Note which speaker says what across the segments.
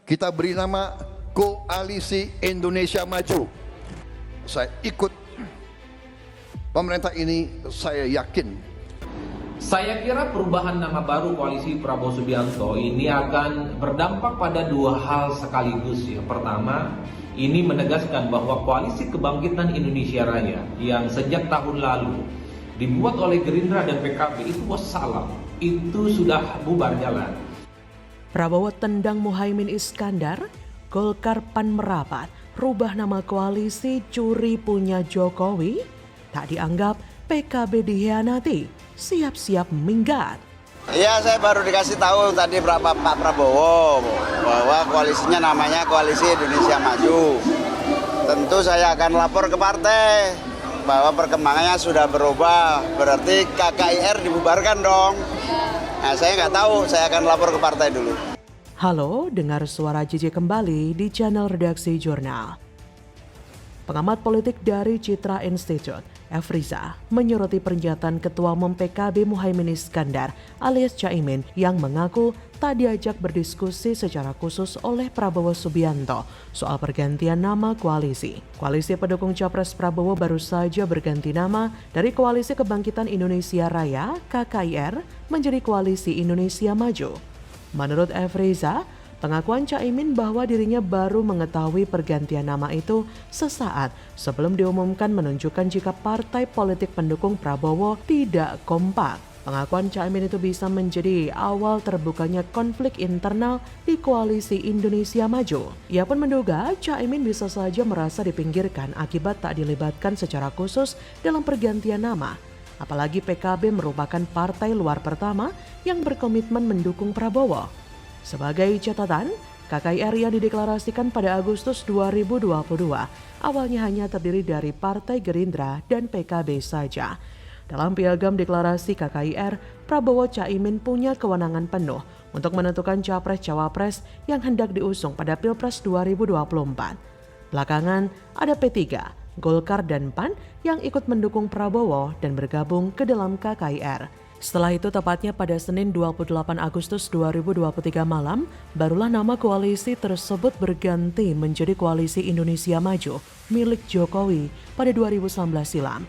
Speaker 1: kita beri nama Koalisi Indonesia Maju. Saya ikut pemerintah ini, saya yakin.
Speaker 2: Saya kira perubahan nama baru koalisi Prabowo Subianto ini akan berdampak pada dua hal sekaligus. Yang pertama, ini menegaskan bahwa koalisi kebangkitan Indonesia Raya yang sejak tahun lalu dibuat oleh Gerindra dan PKB itu wassalam, itu sudah bubar jalan.
Speaker 3: Prabowo tendang Muhaimin Iskandar, Golkar PAN merapat, rubah nama koalisi curi punya Jokowi, tak dianggap PKB dikhianati, siap-siap minggat.
Speaker 4: Iya, saya baru dikasih tahu tadi Pak Prabowo bahwa koalisinya namanya Koalisi Indonesia Maju. Tentu saya akan lapor ke partai bahwa perkembangannya sudah berubah, berarti KKIR dibubarkan dong. Nah, saya nggak tahu, saya akan lapor ke partai dulu.
Speaker 3: Halo, dengar suara JJ kembali di channel Redaksi Jurnal. Pengamat politik dari Citra Institute, Efriza, menyoroti pernyataan Ketua Umum PKB Muhaimin Iskandar alias Caimin yang mengaku tak diajak berdiskusi secara khusus oleh Prabowo Subianto soal pergantian nama koalisi. Koalisi pendukung Capres Prabowo baru saja berganti nama dari Koalisi Kebangkitan Indonesia Raya (KKIR) menjadi Koalisi Indonesia Maju. Menurut Efriza, pengakuan Caimin bahwa dirinya baru mengetahui pergantian nama itu sesaat sebelum diumumkan menunjukkan jika partai politik pendukung Prabowo tidak kompak. Pengakuan Caimin itu bisa menjadi awal terbukanya konflik internal di Koalisi Indonesia Maju. Ia pun menduga Caimin bisa saja merasa dipinggirkan akibat tak dilibatkan secara khusus dalam pergantian nama. Apalagi PKB merupakan partai luar pertama yang berkomitmen mendukung Prabowo. Sebagai catatan, KKIR yang dideklarasikan pada Agustus 2022 awalnya hanya terdiri dari Partai Gerindra dan PKB saja. Dalam piagam deklarasi KKIR, Prabowo Caimin punya kewenangan penuh untuk menentukan capres-cawapres yang hendak diusung pada Pilpres 2024. Belakangan ada P3, Golkar dan PAN yang ikut mendukung Prabowo dan bergabung ke dalam KKIR. Setelah itu tepatnya pada Senin 28 Agustus 2023 malam, barulah nama koalisi tersebut berganti menjadi Koalisi Indonesia Maju milik Jokowi pada 2019 silam.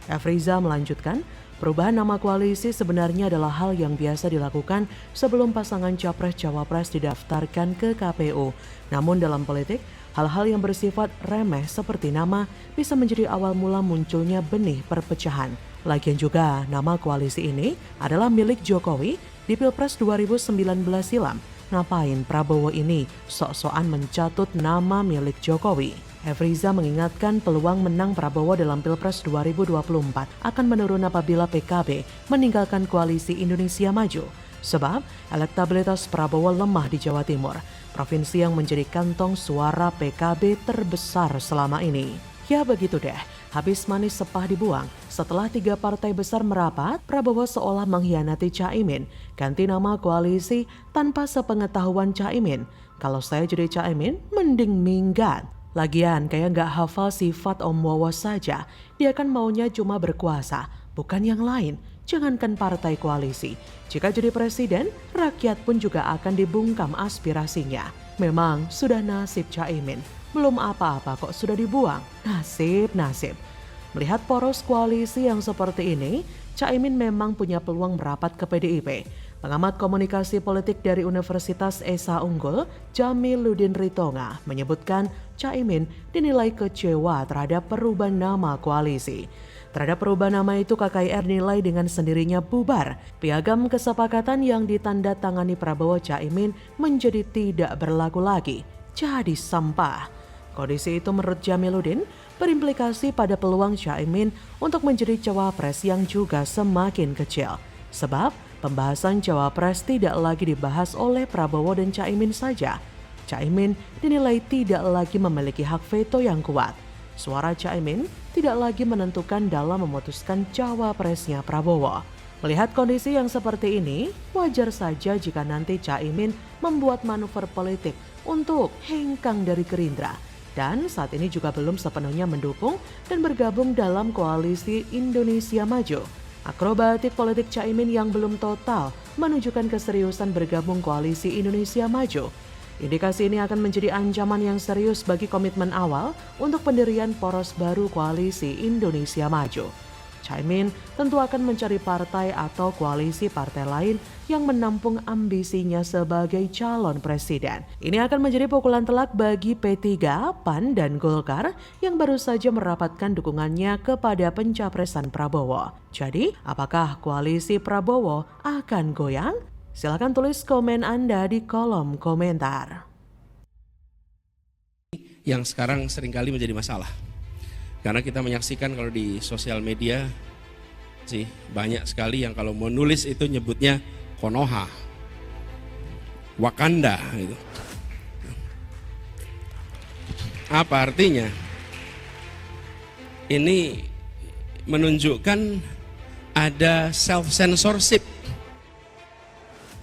Speaker 3: Efriza melanjutkan, perubahan nama koalisi sebenarnya adalah hal yang biasa dilakukan sebelum pasangan capres-cawapres didaftarkan ke KPU. Namun dalam politik, hal-hal yang bersifat remeh seperti nama bisa menjadi awal mula munculnya benih perpecahan. Lagian juga nama koalisi ini adalah milik Jokowi di Pilpres 2019 silam. Ngapain Prabowo ini sok-sokan mencatut nama milik Jokowi? Efriza mengingatkan peluang menang Prabowo dalam Pilpres 2024 akan menurun apabila PKB meninggalkan Koalisi Indonesia Maju. Sebab elektabilitas Prabowo lemah di Jawa Timur, provinsi yang menjadi kantong suara PKB terbesar selama ini. Ya begitu deh, habis manis sepah dibuang. Setelah 3 partai besar merapat, Prabowo seolah mengkhianati Caimin, ganti nama koalisi tanpa sepengetahuan Caimin. Kalau saya jadi Caimin, mending minggat. Lagian kayak gak hafal sifat Om Wowo saja, dia kan maunya cuma berkuasa, bukan yang lain. Jangankan partai koalisi, jika jadi presiden, rakyat pun juga akan dibungkam aspirasinya. Memang sudah nasib Caimin, belum apa-apa kok sudah dibuang. Nasib. Melihat poros koalisi yang seperti ini, Caimin memang punya peluang merapat ke PDIP. Pengamat komunikasi politik dari Universitas Esa Unggul, Jamiluddin Ritonga, menyebutkan Caimin dinilai kecewa terhadap perubahan nama koalisi. Terhadap perubahan nama itu KKIR nilai dengan sendirinya bubar. Piagam kesepakatan yang ditandatangani Prabowo Caimin menjadi tidak berlaku lagi. Jadi sampah. Kondisi itu menurut Jamiluddin berimplikasi pada peluang Caimin untuk menjadi cawapres yang juga semakin kecil. Sebab pembahasan cawapres tidak lagi dibahas oleh Prabowo dan Caimin saja. Caimin dinilai tidak lagi memiliki hak veto yang kuat. Suara Caimin tidak lagi menentukan dalam memutuskan cawapresnya Prabowo. Melihat kondisi yang seperti ini, wajar saja jika nanti Caimin membuat manuver politik untuk hengkang dari Gerindra. Dan saat ini juga belum sepenuhnya mendukung dan bergabung dalam Koalisi Indonesia Maju. Akrobatik politik Caimin yang belum total menunjukkan keseriusan bergabung Koalisi Indonesia Maju. Indikasi ini akan menjadi ancaman yang serius bagi komitmen awal untuk pendirian poros baru koalisi Indonesia Maju. Caimin tentu akan mencari partai atau koalisi partai lain yang menampung ambisinya sebagai calon presiden. Ini akan menjadi pukulan telak bagi P3, PAN, dan Golkar yang baru saja merapatkan dukungannya kepada pencapresan Prabowo. Jadi, apakah koalisi Prabowo akan goyang? Silakan tulis komen Anda di kolom komentar.
Speaker 5: Yang sekarang seringkali menjadi masalah. Karena kita menyaksikan kalau di sosial media sih banyak sekali yang kalau mau nulis itu nyebutnya Konoha, Wakanda gitu. Apa artinya? Ini menunjukkan ada self-censorship.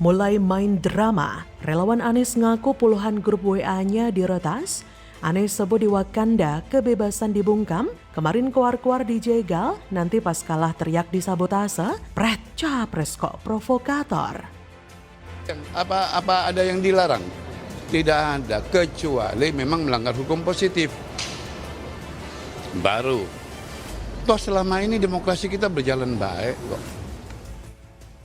Speaker 3: Mulai main drama, relawan Anies ngaku puluhan grup WA-nya diretas. Anies sebut di Wakanda kebebasan dibungkam, kemarin keluar-keluar dijegal, nanti pas kalah teriak disabotase, pret capres kok provokator.
Speaker 6: Apa ada yang dilarang? Tidak ada, kecuali memang melanggar hukum positif. Baru. Toh selama ini demokrasi kita berjalan baik kok.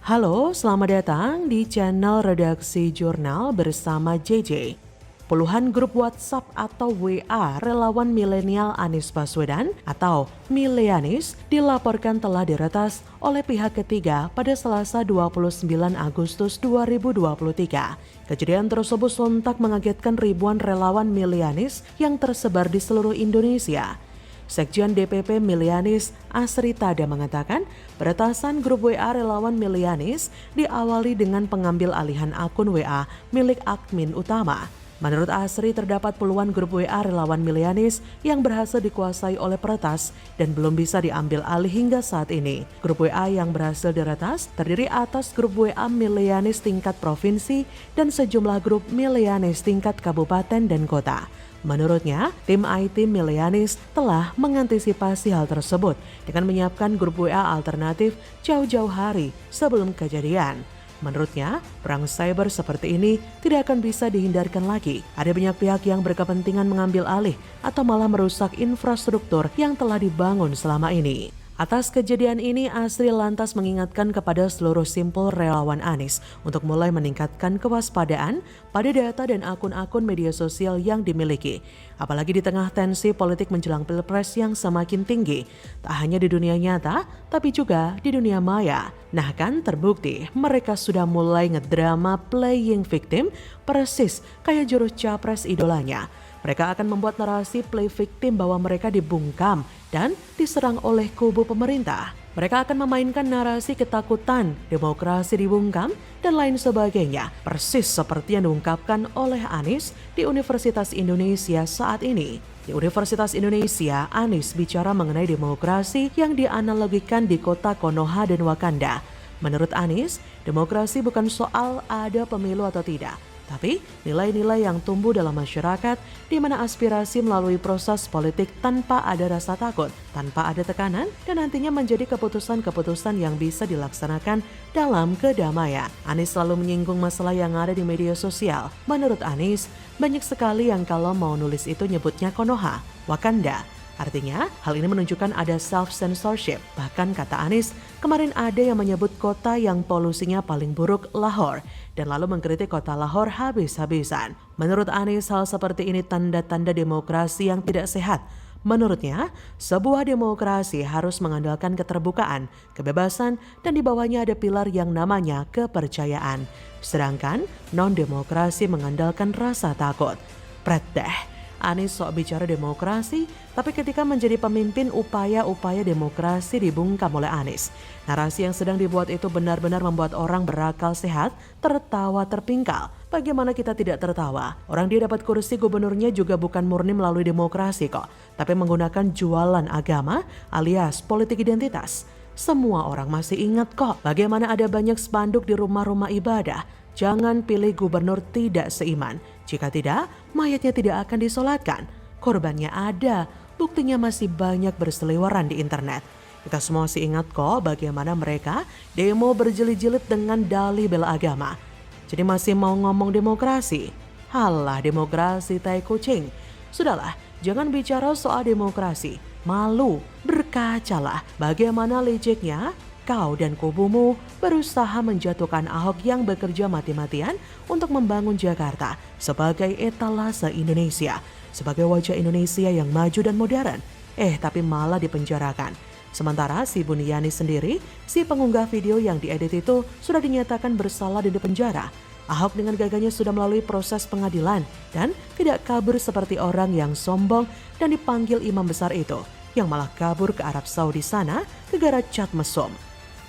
Speaker 3: Halo, selamat datang di channel Redaksi Jurnal bersama JJ. Puluhan grup WhatsApp atau WA relawan milenial Anies Baswedan atau Mileanis dilaporkan telah diretas oleh pihak ketiga pada Selasa 29 Agustus 2023. Kejadian tersebut sontak mengagetkan ribuan relawan Mileanis yang tersebar di seluruh Indonesia. Sekjen DPP Mileanis Asri Tada mengatakan peretasan grup WA relawan Mileanis diawali dengan pengambil alihan akun WA milik admin utama. Menurut Asri, terdapat puluhan grup WA relawan Mileanis yang berhasil dikuasai oleh peretas dan belum bisa diambil alih hingga saat ini. Grup WA yang berhasil diretas terdiri atas grup WA Mileanis tingkat provinsi dan sejumlah grup Mileanis tingkat kabupaten dan kota. Menurutnya, tim IT Mileanis telah mengantisipasi hal tersebut dengan menyiapkan grup WA alternatif jauh-jauh hari sebelum kejadian. Menurutnya, perang cyber seperti ini tidak akan bisa dihindarkan lagi. Ada banyak pihak yang berkepentingan mengambil alih atau malah merusak infrastruktur yang telah dibangun selama ini. Atas kejadian ini, Asri lantas mengingatkan kepada seluruh simpul relawan Anies untuk mulai meningkatkan kewaspadaan pada data dan akun-akun media sosial yang dimiliki. Apalagi di tengah tensi politik menjelang Pilpres yang semakin tinggi, tak hanya di dunia nyata, tapi juga di dunia maya. Nah kan terbukti mereka sudah mulai ngedrama playing victim persis kayak juru capres idolanya. Mereka akan membuat narasi play victim bahwa mereka dibungkam dan diserang oleh kubu pemerintah. Mereka akan memainkan narasi ketakutan, demokrasi dibungkam, dan lain sebagainya. Persis seperti yang diungkapkan oleh Anies di Universitas Indonesia saat ini. Di Universitas Indonesia, Anies bicara mengenai demokrasi yang dianalogikan di kota Konoha dan Wakanda. Menurut Anies, demokrasi bukan soal ada pemilu atau tidak, tapi nilai-nilai yang tumbuh dalam masyarakat di mana aspirasi melalui proses politik tanpa ada rasa takut, tanpa ada tekanan, dan nantinya menjadi keputusan-keputusan yang bisa dilaksanakan dalam kedamaian. Anies selalu menyinggung masalah yang ada di media sosial. Menurut Anies, banyak sekali yang kalau mau nulis itu nyebutnya Konoha, Wakanda. Artinya, hal ini menunjukkan ada self-censorship. Bahkan kata Anies, kemarin ada yang menyebut kota yang polusinya paling buruk Lahore dan lalu mengkritik kota Lahore habis-habisan. Menurut Anies, hal seperti ini tanda-tanda demokrasi yang tidak sehat. Menurutnya, sebuah demokrasi harus mengandalkan keterbukaan, kebebasan, dan di bawahnya ada pilar yang namanya kepercayaan. Sedangkan non-demokrasi mengandalkan rasa takut. Pret deh. Anies sok bicara demokrasi, tapi ketika menjadi pemimpin upaya-upaya demokrasi dibungkam oleh Anies. Narasi yang sedang dibuat itu benar-benar membuat orang berakal sehat tertawa terpingkal. Bagaimana kita tidak tertawa? Orang dia dapat kursi gubernurnya juga bukan murni melalui demokrasi kok, tapi menggunakan jualan agama alias politik identitas. Semua orang masih ingat kok bagaimana ada banyak spanduk di rumah-rumah ibadah. Jangan pilih gubernur tidak seiman. Jika tidak, mayatnya tidak akan disolatkan. Korbannya ada, buktinya masih banyak berseliweran di internet. Kita semua masih ingat kok bagaimana mereka demo berjilid-jilid dengan dalih bela agama. Jadi masih mau ngomong demokrasi? Halah demokrasi tai kucing. Sudahlah, jangan bicara soal demokrasi. Malu, berkacalah bagaimana liciknya kau dan kubumu berusaha menjatuhkan Ahok yang bekerja mati-matian untuk membangun Jakarta sebagai etalase Indonesia, sebagai wajah Indonesia yang maju dan modern. Tapi malah dipenjarakan. Sementara si Buniani sendiri, si pengunggah video yang diedit itu sudah dinyatakan bersalah dan dipenjara. Ahok dengan gagahnya sudah melalui proses pengadilan dan tidak kabur seperti orang yang sombong dan dipanggil imam besar itu, yang malah kabur ke Arab Saudi sana gegara cat mesum.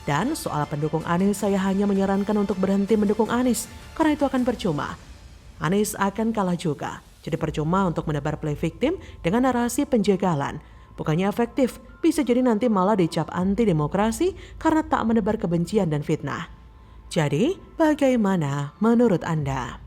Speaker 3: Dan soal pendukung Anies, saya hanya menyarankan untuk berhenti mendukung Anies karena itu akan percuma. Anies akan kalah juga. Jadi percuma untuk menebar play victim dengan narasi penjagalan. Bukannya efektif, bisa jadi nanti malah dicap anti demokrasi karena tak menebar kebencian dan fitnah. Jadi, bagaimana menurut Anda?